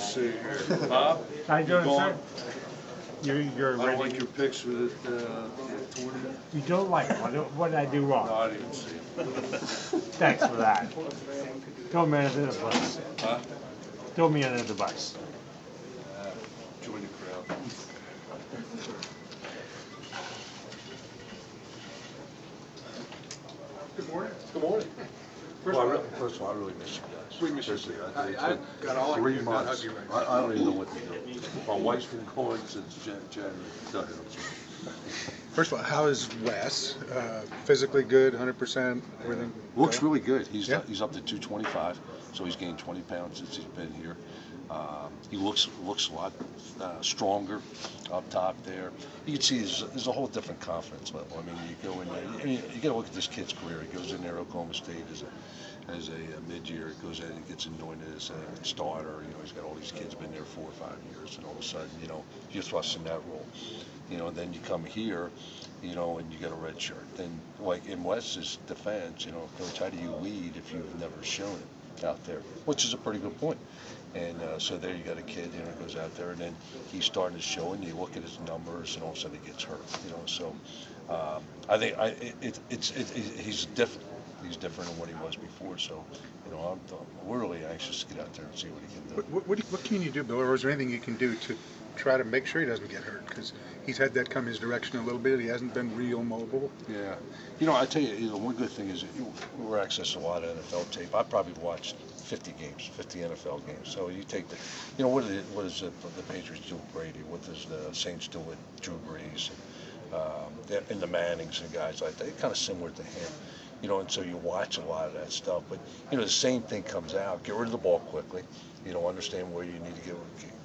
Let's see. Bob? How you doing, sir? You're I ready. don't like your picks with the tournament. You don't like them. What did I do wrong? No, I didn't even see it. Thanks for that. Throw me under the bus. Huh? Throw me under the bus. Join the crowd. Good morning. Good morning. First First of all, I really miss you guys. We miss you. Seriously, I got all I can 3 do about months. hug you right I don't even know what to do. My wife's been calling since January. Go ahead, I'm sorry. First of all, how is Wes? Physically good, 100%, everything? Looks really good. He's Yeah. he's up to 225, so he's gained 20 pounds since he's been here. He looks a lot stronger up top there. You can see there's a whole different confidence level. I mean, you go in there, you got to look at this kid's career. He goes in there, Oklahoma State as a mid-year. He goes in and gets anointed as a starter. You know, he's got all these kids been there 4 or 5 years, and all of a sudden, you know, you're thrust in that role. You know, and then you come here, you know, and you get a red shirt. Then, like in Wes's defense, you know, Coach, how do you lead if you've never shown it out there? Which is a pretty good point. And so there you got a kid, you know, goes out there, and then he's starting to show, and you look at his numbers, and all of a sudden he gets hurt, you know. So I think he's different. He's different than what he was before. So, you know, we're really anxious to get out there and see what he can do. What can you do, Bill, or is there anything you can do to try to make sure he doesn't get hurt? Because he's had that come his direction a little bit. He hasn't been real mobile. Yeah. You know, I tell you, one good thing is we're accessing a lot of NFL tape. I probably watched 50 games, 50 NFL games. So you take the, you know, what does the Patriots do with Brady? What does the Saints do with Drew Brees? And the Mannings and guys like that. It's kind of similar to him. You know, and so you watch a lot of that stuff. But, you know, the same thing comes out. Get rid of the ball quickly. You know, understand where you need to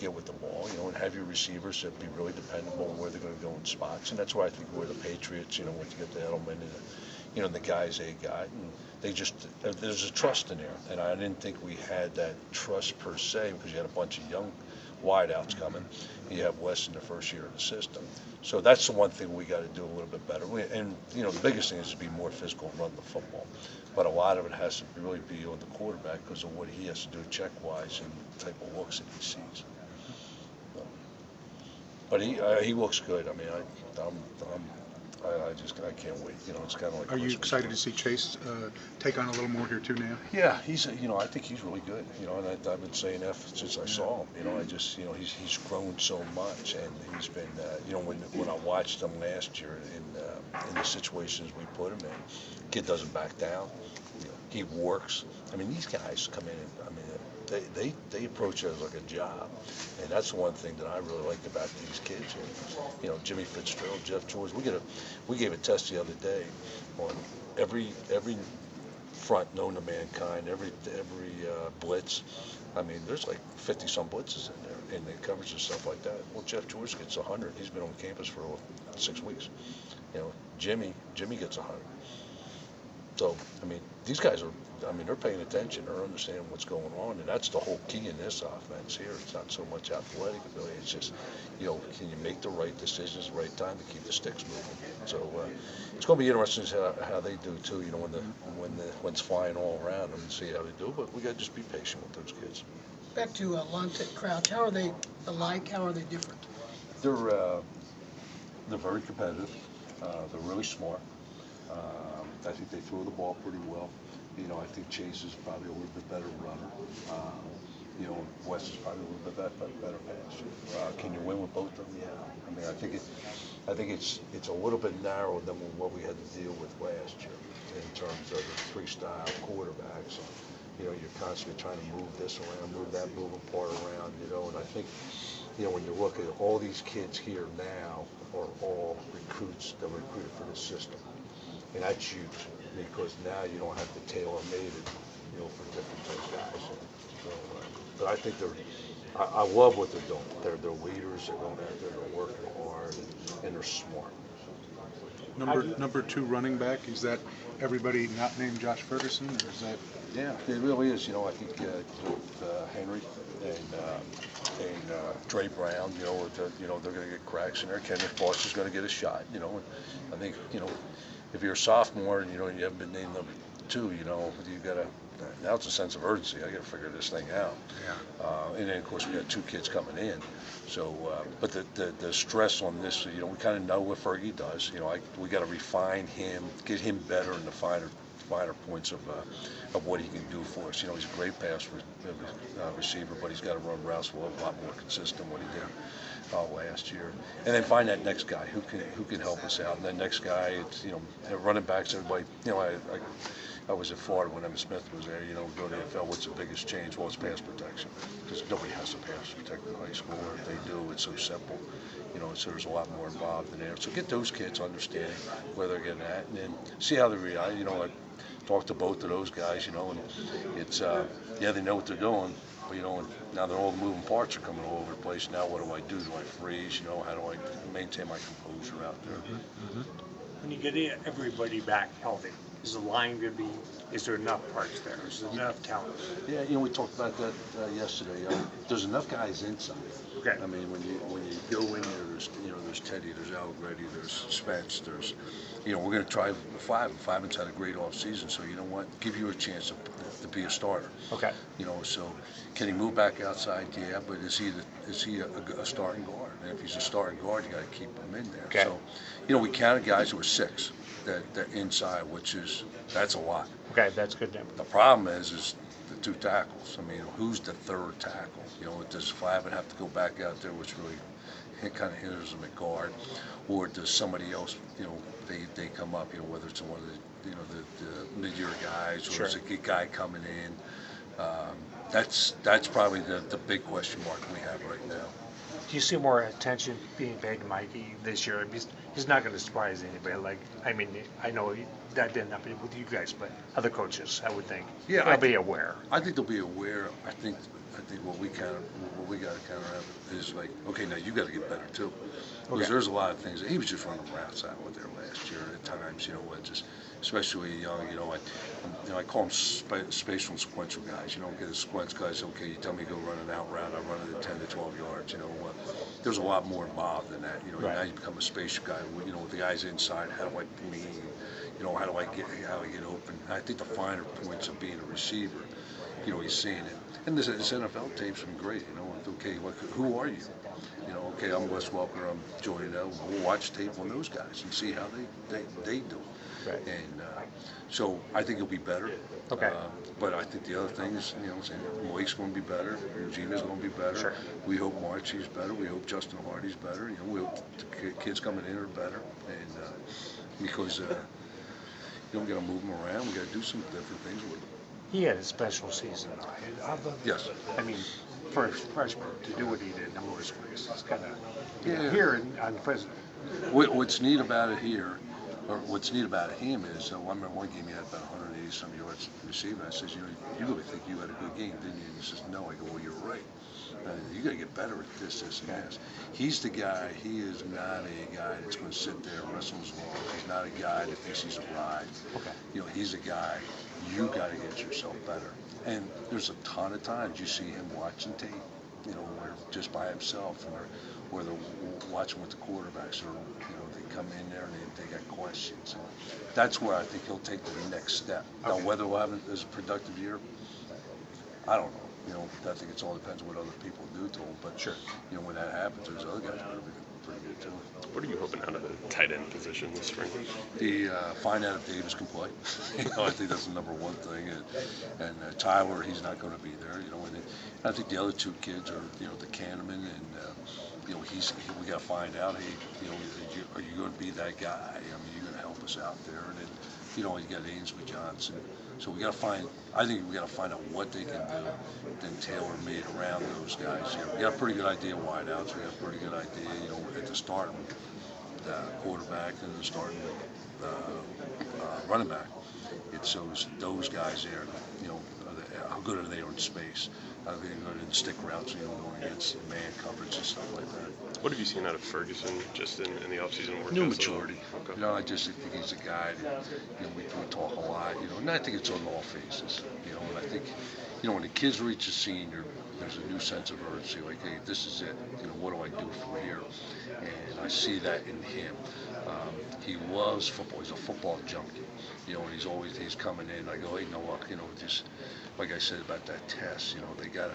get with the ball, you know, and have your receivers that be really dependable on where they're going to go in spots. And that's why I think we're the Patriots, you know, once you get the Edelman and you know, the guys they got, and they just, there's a trust in there. And I didn't think we had that trust per se because you had a bunch of young wideouts coming. You have Wes in the first year of the system. So that's the one thing we got to do a little bit better. And, you know, the biggest thing is to be more physical and run the football. But a lot of it has to really be on the quarterback because of what he has to do check-wise and the type of looks that he sees. But he looks good. I mean, I can't wait. You know, it's kind of like. Are you excited to see Chase take on a little more here too now? Yeah, you know, I think he's really good. You know, and I've been saying that since I saw him. You know, you know, he's grown so much, and he's been, you know, when I watched him last year in the situations we put him in, kid doesn't back down. You know, he works. I mean, these guys come in. I mean, they approach it as like a job, and that's the one thing that I really liked about these kids here. You know, Jimmy Fitzgerald, Jeff George. We gave a test the other day on every front known to mankind, every blitz. I mean, there's like 50-some blitzes in there, and the coverage and stuff like that. Well, Jeff George gets 100. He's been on campus for 6 weeks. You know, Jimmy gets 100. So, I mean, these guys are, I mean, they're paying attention. They're understanding what's going on, and that's the whole key in this offense here. It's not so much athletic ability. It's just, you know, can you make the right decisions at the right time to keep the sticks moving? So it's going to be interesting to see how they do, too, you know, when it's flying all around them and see how they do. But we got to just be patient with those kids. Back to Lunt and Crouch. How are they alike? How are they different? They're very competitive. They're really smart. I think they throw the ball pretty well. You know, I think Chase is probably a little bit better runner. You know, Wes is probably a little bit better passer. Can you win with both of them? Yeah. I mean, I think it's a little bit narrower than what we had to deal with last year in terms of the 3-style quarterbacks. You know, you're constantly trying to move this around, move that moving part around. You know, and I think, you know, when you look at all these kids here now are all recruits that were recruited for the system. And that's huge because now you don't have to tailor-made it, you know, for different type guys. So, but I think I love what they're doing. They're leaders. They're going out there. They're working hard, and they're smart. Number 2 running back, is that everybody not named Josh Ferguson, or is that? Yeah, it really is. You know, I think Henry and Dre Brown, you know, they're going to get cracks in there. Kenneth Foster's going to get a shot. You know, and I think, you know, if you're a sophomore and you know you haven't been named number 2, you know, you got to now it's a sense of urgency. I got to figure this thing out. Yeah. And then of course we got 2 kids coming in. So, but the stress on this, we kind of know what Fergie does. We got to refine him, get him better in the finer points of what he can do for us. He's a great receiver, but he's got to run routes a lot more consistent than what he did last year. And then find that next guy who can help us out. And then next guy, it's running backs. Everybody, I was at Florida when Emmitt Smith was there. Go to the NFL. What's the biggest change? Well, it's pass protection, because nobody has to pass protect in high school. Or if they do, it's so simple. So there's a lot more involved in there. So get those kids understanding where they're getting at, and then see how they react. I talked to both of those guys. And it's they know what they're doing. But, and now all the moving parts are coming all over the place. Now what do I do? Do I freeze? How do I maintain my composure out there? When you get everybody back healthy, is the line going to be, is there enough parts there? Is there enough talent? Yeah, we talked about that yesterday. There's enough guys inside. Okay. I mean, when you go in there, there's Teddy, there's Allegretti, there's Spence, we're going to try 5. And 5's had a great off season, so you know what? Give you a chance to be a starter. Okay. So can he move back outside? Yeah, but is he a starting guard? And if he's a starting guard, you got to keep him in there. Okay. So, we counted guys who were 6 that inside, that's a lot. Okay, that's good then. The problem is the 2 tackles. I mean, who's the 3rd tackle? Does Flavin have to go back out there, which really kind of hinders him at guard, or does somebody else? They come up. Whether it's one of the mid-year guys, or Sure. is it a guy coming in? That's probably the big question mark we have right now. Do you see more attention being paid to Mikey this year? He's not going to surprise anybody. I know that didn't happen with you guys, but other coaches, I would think, they'll be aware. I think they'll be aware. I think what we got to kind of have is okay, now you got to get better too, because there's a lot of things. He was just running routes out there last year at times. Just especially young. I call them spatial and sequential guys. Get a sequence guys. Okay, you tell me to go run an out route, I run it at 10 to 12 yards. There's a lot more involved in that. Now you become a spatial guy. With the guys inside, how do I glean? How do I get open? I think the finer points of being a receiver. He's seeing it. And this NFL tape's been great. Okay, who are you? Okay, I'm Wes Welker, I'm Joey Dell. We'll watch tape on those guys and see how they do. Right. And so I think it'll be better. Okay. But I think the other things, Malik's going to be better. Gina's going to be better. Sure. We hope Marchie's better. We hope Justin Hardy's better. We hope the kids coming in are better. And because we got to move them around, we got to do some different things with them. He had a special season. Yes. I mean, for a freshman to do what he did in numerous ways, it's kind of Yeah. here on the president. What's neat about it here, or what's neat about him is, I remember one game he had about 180-some yards receiving. I says, you really think you had a good game, didn't you? And he says, no. I go, well, you're right. You got to get better at this, and this. He's the guy. He is not a guy that's going to sit there and wrestle his laws. He's not a guy that thinks he's a ride. Okay. He's a guy. You got to get yourself better. And there's a ton of times you see him watching tape, where just by himself, or they're watching with the quarterbacks, or they come in there and they got questions. And that's where I think he'll take the next step. Now, whether we'll have it as a productive year, I don't know. I think it all depends on what other people do to him. But when that happens, there's other guys that are pretty good too. What are you hoping out of the tight end position this spring? Find out if Davis can play. I think that's the number one thing. And Tyler, he's not going to be there. And I think the other 2 kids are, the Kahneman and. We got to find out. Hey, are you going to be that guy? I mean, you're going to help us out there. And then, you got Ainsley Johnson. So we got to find. I think we got to find out what they can do, then tailor-made around those guys. We got a pretty good idea of wideouts. We got a pretty good idea, at the starting quarterback and the starting running back. It's those guys there. How good are they in space? How good are they in stick routes? Going against man coverage and stuff like that. What have you seen out of Ferguson just in the offseason? New maturity. Okay. I just think he's a guy that we talk a lot. And I think it's on all phases. And I think when the kids reach a senior, there's a new sense of urgency. Like, hey, this is it. You know, what do I do from here? And I see that in him. He loves football. He's a football junkie. You know, and he's coming in. I go, hey, Noah, you know, just like I said about that test. You know, they gotta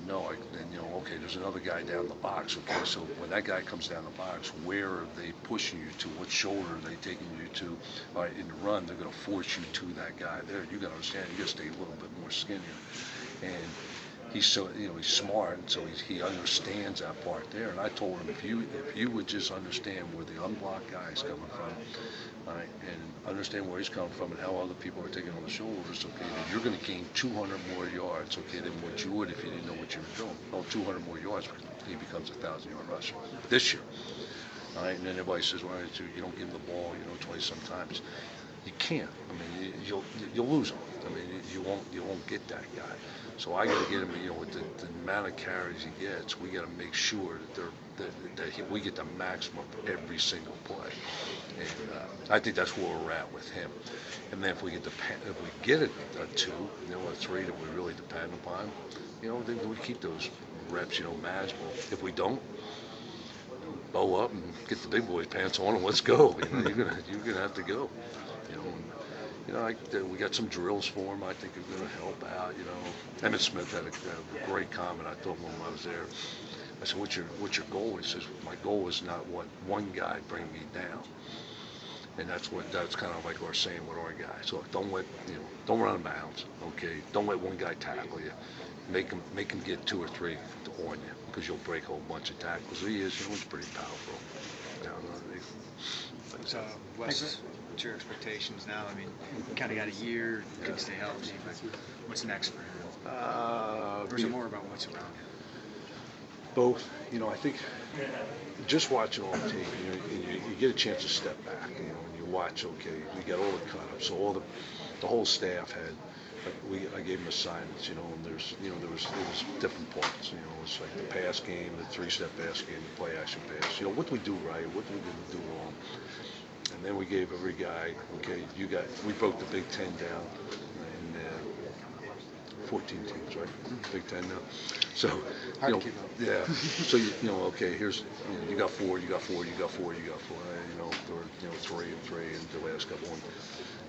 know. Like, then, you know, okay, there's another guy down the box. Okay, so when that guy comes down the box, where are they pushing you to? What shoulder are they taking you to? All right, in the run, they're going to force you to that guy there. You got to understand. You got to stay a little bit more skinnier. And he's so, you know, he's smart, and so he understands that part there. And I told him, if you would just understand where the unblocked guy is coming from, right, and understand where he's coming from and how other people are taking on the shoulders, okay, then you're going to gain 200 more yards, okay, than what you would if you didn't know what you were doing. No, 200 more yards, he becomes a 1,000-yard rusher this year. All right, and then everybody says, well, you don't give him the ball, you know, twice sometimes. You can't. I mean, you'll lose him. I mean, you won't get that guy. So I got to get him. You know, with the amount of carries he gets, we got to make sure that we get the maximum every single play. And I think that's where we're at with him. And then if we get a 2, you know, a 3 that we really depend upon, you know, then we keep those reps, you know, manageable. If we don't, bow up and get the big boy's pants on and let's go. You know, you're gonna have to go. You know, we got some drills for him. I think are going to help out. You know, Emmett Smith had a great comment. I thought when I was there, I said, "What's your goal?" He says, "My goal is not what one guy bring me down." And that's kind of like our saying with our guys. So don't run out of bounds. Okay, don't let one guy tackle you. Make him get 2 or 3 on you, because you'll break a whole bunch of tackles. He's pretty powerful. So, Wes, what's your expectations now? I mean, you kind of got a year, could stay healthy, but what's next for him? Or is it more about what's around him? Both. You know, I think just watching all the tape, you get a chance to step back. You know, and you watch. Okay, we got all the cut-ups, so the whole staff had. I gave them assignments, you know, and there was different parts, you know, it's like the pass game, the 3-step pass game, the play action pass, you know, what do we do right, what do we do wrong, and then we gave every guy, okay, we broke the Big Ten down in 14 teams, right? Big Ten now, so Hard to keep up. yeah, so you know, okay, here's you got 4, you got 4, you got 4, you got 4, you know, there were 3 and 3 and the last couple one.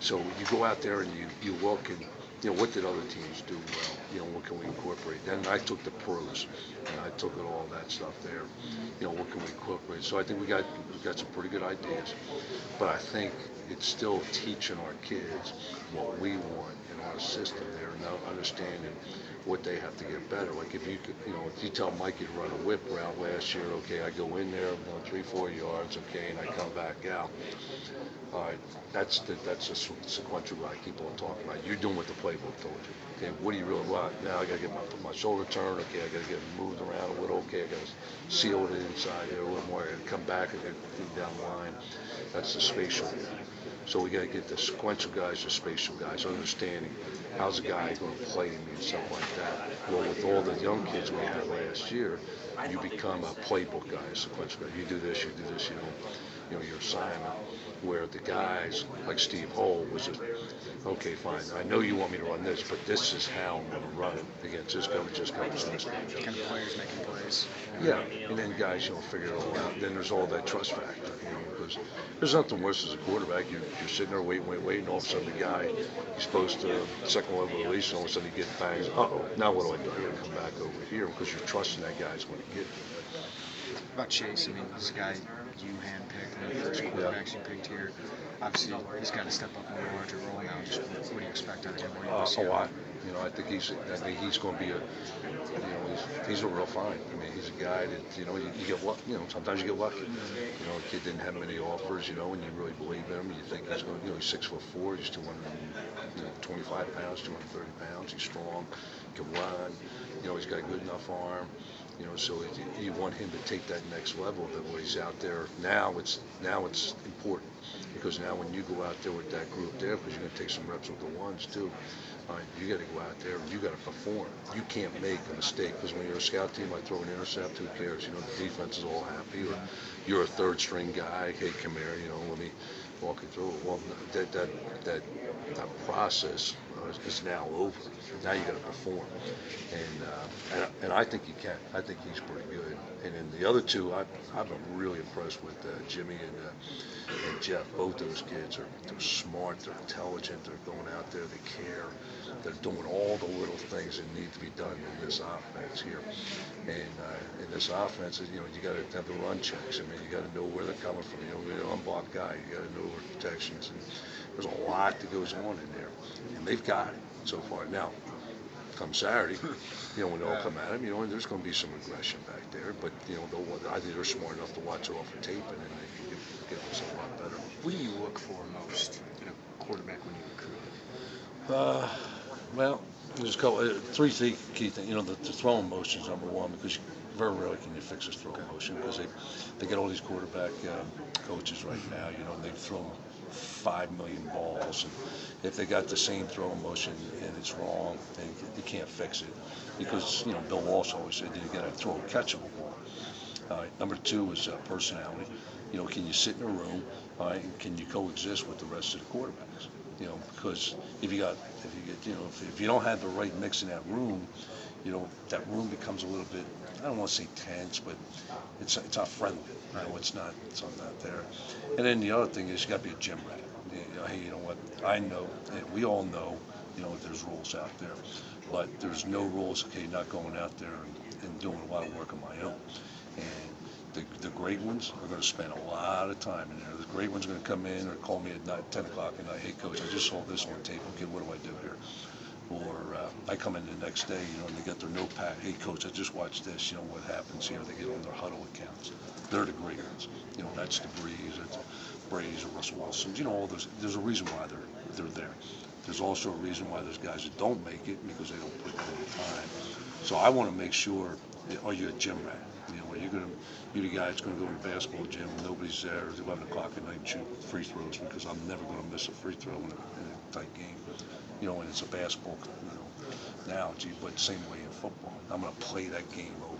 So you go out there and you look and. You know, what did other teams do well? You know, what can we incorporate? Then I took the pros, and I took all that stuff there. You know, what can we incorporate? So I think we got some pretty good ideas, but I think it's still teaching our kids what we want in our system there, and now understanding what they have to get better. Like if you tell Mikey to run a whip route last year, okay, I go in there, 3-4 yards, okay, and I come back out. All right, that's a sequential I keep on talking about. You're doing what the playbook told you. Okay, what do you really want? Now I got to get my shoulder turned. Okay, I got to get moved around a little. Okay, I got to seal it inside there a little more. I got to come back and get down the line. That's the spatial. So we got to get the sequential guys, the spatial guys, understanding how's a guy going to play me and stuff like that. Well, with all the young kids we had last year, you become a playbook guy, a sequential guy. You do this, you know, your assignment. Where the guys like Steve Hull was okay, fine. I know you want me to run this, but this is how I'm going to run it against this coverage, this coverage, this coverage. Kind of players making plays. Yeah, and then guys, you know, figure it all out. And then there's all that trust factor, you know, because there's nothing worse as a quarterback. You're sitting there waiting, and all of a sudden the guy, he's supposed to second level release, and all of a sudden he gets bangs. Uh-oh, now what do I do? I got to come back over here because you're trusting that guy's going to get it. About Chase, I mean, this guy you handpicked, one of the first quarterbacks you picked here. Obviously, he's got to step up in a larger role now. Just what do you expect out of him? A lot. You know, I think he's going to be he's a real find. I mean, he's a guy that, you know, you get lucky. You know, sometimes you get lucky. You know, a kid didn't have many offers, you know, and you really believe in him. You think he's going to, you know, he's 6'4", he's 225 pounds, 230 pounds. He's strong, can run. You know, he's got a good enough arm. You know, so you want him to take that next level that when he's out there. Now it's important because now when you go out there with that group there, because you're going to take some reps with the ones too, you got to go out there and you got to perform. You can't make a mistake because when you're a scout team, I throw an intercept. Who cares? You know, the defense is all happy. Or you're a third string guy. Hey, come here. You know, let me walk you through it. Well, that process it's now over. Now you got to perform, and I think he can. I think he's pretty good. And then the other two, I've been really impressed with Jimmy and Jeff. Both those kids they're smart, they're intelligent, they're going out there, they care, they're doing all the little things that need to be done in this offense here. And in this offense, you got to have the run checks. I mean, you got to know where they're coming from. You're an unblocked guy. You got to know where protections. And there's a lot that goes on in there, and they've got it so far. Now, come Saturday, when they all come at him, and there's going to be some aggression back there. But I think they're smart enough to watch it off of tape, and then they can get us a lot better. What do you look for most in a quarterback when you recruit? Well, there's a couple, three key things. The throwing motion is number one, because very rarely can you fix his throwing motion, because they get all these quarterback coaches right now. They've thrown 5 million balls, and if they got the same throwing motion and it's wrong, then you can't fix it, because Bill Walsh always said that you got to throw a catchable ball. Number two is personality. Can you sit in a room, and can you coexist with the rest of the quarterbacks? Because if you don't have the right mix in that room, that room becomes a little bit, I don't want to say tense, but it's not friendly. It's not there. And then the other thing is, you got to be a gym rat. Hey, you know what? I know, and we all know, there's rules out there, but there's no rules. Okay, not going out there and doing a lot of work on my own. And the great ones are going to spend a lot of time in there. The great ones are going to come in or call me at 10 o'clock at night. Hey, coach, I just saw this on tape. Okay, what do I do here? Or I come in the next day, and they got their notepad. Hey, coach, I just watched this. What happens? They get on their huddle accounts. They're the great ones. That's the Breeze, that's Brady's, or Russell Wilson's. All those. There's a reason why they're there. There's also a reason why there's guys that don't make it, because they don't put in the time. So I want to make sure. Are you a gym rat? You're the guy that's going to go to the basketball gym, nobody's there at 11 o'clock at night and shoot free throws, because I'm never going to miss a free throw in a tight game. And it's a basketball analogy, but same way in football. I'm going to play that game over